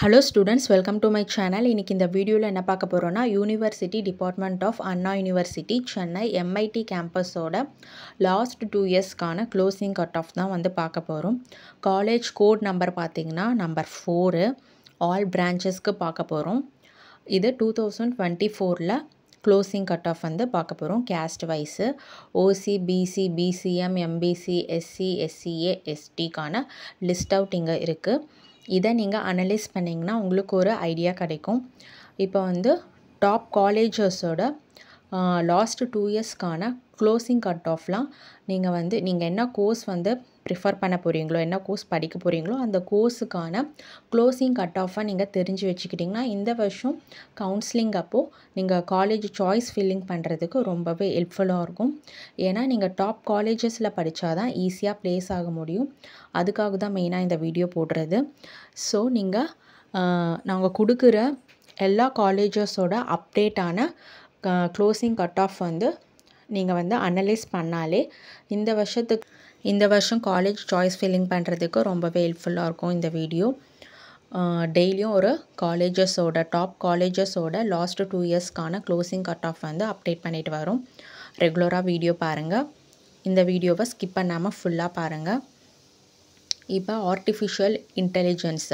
Hello students, welcome to my channel. இன்னைக்கு இந்த வீடியோல என்ன பார்க்க போறோம்னா university department of Anna university Chennai MIT கேம்பஸோட லாஸ்ட் 2 இயர்ஸ்க்கான க்ளோசிங் கட் ஆஃப் தான் வந்து பார்க்க போகிறோம். காலேஜ் கோட் நம்பர் பார்த்தீங்கன்னா நம்பர் 4 ஆல் பிரான்ச்சஸ்க்கு பார்க்க போகிறோம். இது 2024ல் க்ளோசிங் கட் ஆஃப் வந்து பார்க்க போகிறோம். Caste wise OC, BC, BCM, MBC, SC, SCA, எஸ்டிக்கான லிஸ்ட் அவுட் இங்கே இருக்குது. இதை நீங்கள் அனலைஸ் பண்ணிங்கன்னா உங்களுக்கு ஒரு ஐடியா கிடைக்கும். இப்போ வந்து டாப் காலேஜஸோட லாஸ்ட் 2 இயர்ஸ்க்கான க்ளோசிங் கட் ஆஃப்லாம் நீங்கள் என்ன கோர்ஸ் வந்து ப்ரிஃபர் பண்ண போகிறீங்களோ, என்ன கோர்ஸ் படிக்க போகிறீங்களோ அந்த கோர்ஸுக்கான க்ளோசிங் கட் ஆஃபாக நீங்கள் தெரிஞ்சு வச்சுக்கிட்டிங்கன்னா இந்த வருஷம் கவுன்சிலிங் அப்போது நீங்கள் காலேஜ் சாய்ஸ் ஃபில்லிங் பண்ணுறதுக்கு ரொம்பவே ஹெல்ப்ஃபுல்லாக இருக்கும். ஏன்னா நீங்கள் டாப் காலேஜஸில் படித்தா தான் ஈஸியாக ப்ளேஸ் ஆக முடியும். அதுக்காக தான் மெயினாக இந்த வீடியோ போடுறது. ஸோ நாங்கள் கொடுக்குற எல்லா காலேஜஸோட அப்டேட்டான க்ளோசிங் கட் ஆஃப் வந்து நீங்கள் வந்து அனலைஸ் பண்ணாலே இந்த வருஷம் காலேஜ் சாய்ஸ் ஃபில்லிங் பண்ணுறதுக்கு ரொம்பவே ஹெல்ப்ஃபுல்லாக இருக்கும் இந்த வீடியோ. டெய்லியும் ஒரு டாப் காலேஜஸோட லாஸ்ட் 2 இயர்ஸ்க்கான க்ளோசிங் கட் ஆஃப் வந்து அப்டேட் பண்ணிட்டு வரோம். ரெகுலராக வீடியோ பாருங்கள். இந்த வீடியோவை ஸ்கிப் பண்ணாமல் ஃபுல்லாக பாருங்கள். இப்போ ஆர்டிஃபிஷியல் இன்டெலிஜென்ஸ்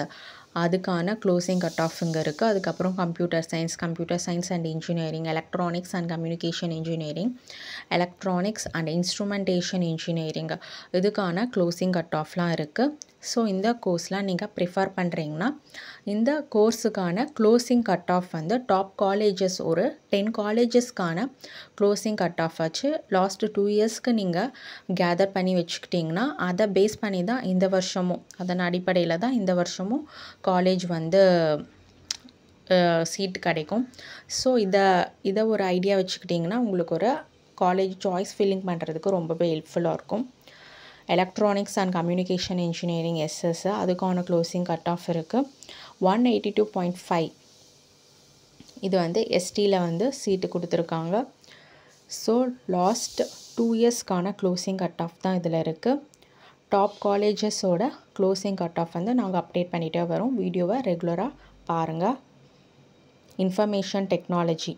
அதுக்கான க்ளோசிங் கட் ஆஃப் இங்கே இருக்குது. அதுக்கப்புறம் computer science and engineering, electronics and communication engineering, electronics and instrumentation engineering இதுக்கான க்ளோசிங் கட் ஆஃப்லாம் இருக்குது. ஸோ இந்த கோர்ஸ்லாம் நீங்கள் ப்ரிஃபர் பண்ணுறீங்கன்னா இந்த கோர்ஸுக்கான க்ளோசிங் கட் ஆஃப் வந்து டாப் காலேஜஸ் ஒரு 10 காலேஜஸ்க்கான க்ளோசிங் கட் ஆஃப் ஆச்சு. லாஸ்ட் 2 இயர்ஸ்க்கு நீங்கள் கேதர் பண்ணி வச்சுக்கிட்டிங்கன்னா அதை பேஸ் பண்ணி தான் இந்த வருஷமும் அதன் அடிப்படையில் தான் இந்த வருஷமும் காலேஜ் வந்து சீட் கிடைக்கும். ஸோ இதை ஒரு ஐடியா வச்சுக்கிட்டிங்கன்னா உங்களுக்கு ஒரு காலேஜ் சாய்ஸ் ஃபில்லிங் பண்ணுறதுக்கு ரொம்பவே ஹெல்ப்ஃபுல்லாக இருக்கும். Electronics and communication engineering SS அதுக்கான க்ளோசிங் கட் ஆஃப் இருக்குது 182.5. இது வந்து எஸ்டியில் வந்து சீட்டு கொடுத்துருக்காங்க. ஸோ லாஸ்ட் 2 இயர்ஸ்க்கான க்ளோசிங் கட் ஆஃப் தான் இதில் இருக்குது. டாப் காலேஜஸோட க்ளோசிங் கட் ஆஃப் வந்து நாங்கள் அப்டேட் பண்ணிகிட்டே வரோம். வீடியோவை ரெகுலராக பாருங்கள். இன்ஃபர்மேஷன் டெக்னாலஜி,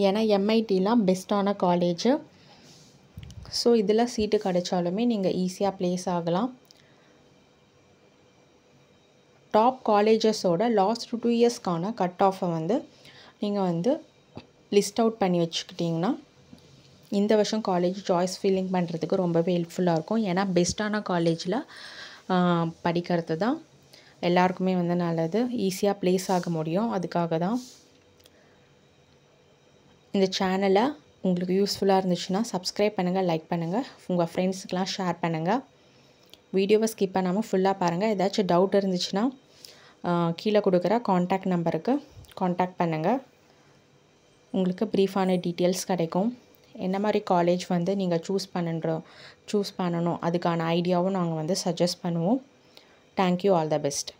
ஏன்னா எம்ஐடிலாம் பெஸ்ட்டான காலேஜு. ஸோ இதில் சீட்டு கிடைச்சாலுமே நீங்கள் ஈஸியாக ப்ளேஸ் ஆகலாம். டாப் காலேஜஸோட லாஸ்ட் 2 இயர்ஸ்க்கான கட் ஆஃபை வந்து நீங்கள் வந்து லிஸ்ட் அவுட் பண்ணி வச்சுக்கிட்டிங்கன்னா இந்த வருஷம் காலேஜ் சாய்ஸ் ஃபில்லிங் பண்ணுறதுக்கு ரொம்பவே ஹெல்ப்ஃபுல்லாக இருக்கும். ஏன்னா பெஸ்ட்டான காலேஜில் படிக்கிறது தான் எல்லாருக்குமே வந்து நல்லது, ஈஸியாக ப்ளேஸ் ஆக முடியும். அதுக்காக தான் இந்த சேனலை உங்களுக்கு யூஸ்ஃபுல்லாக இருந்துச்சுன்னா சப்ஸ்கிரைப் பண்ணுங்கள், லைக் பண்ணுங்கள், உங்கள் ஃப்ரெண்ட்ஸுக்கெலாம் ஷேர் பண்ணுங்கள். வீடியோவை ஸ்கிப் பண்ணாமல் ஃபுல்லாக பாருங்கள். ஏதாச்சும் டவுட் இருந்துச்சுன்னா கீழே கொடுக்குற காண்டாக்ட் நம்பருக்கு காண்டாக்ட் பண்ணுங்கள். உங்களுக்கு ப்ரீஃபான டீட்டெயில்ஸ் கிடைக்கும். என்ன மாதிரி காலேஜ் வந்து நீங்கள் சூஸ் பண்ணணும் அதுக்கான ஐடியாவும் நாங்கள் வந்து சஜஸ்ட் பண்ணுவோம். Thank you, all the best.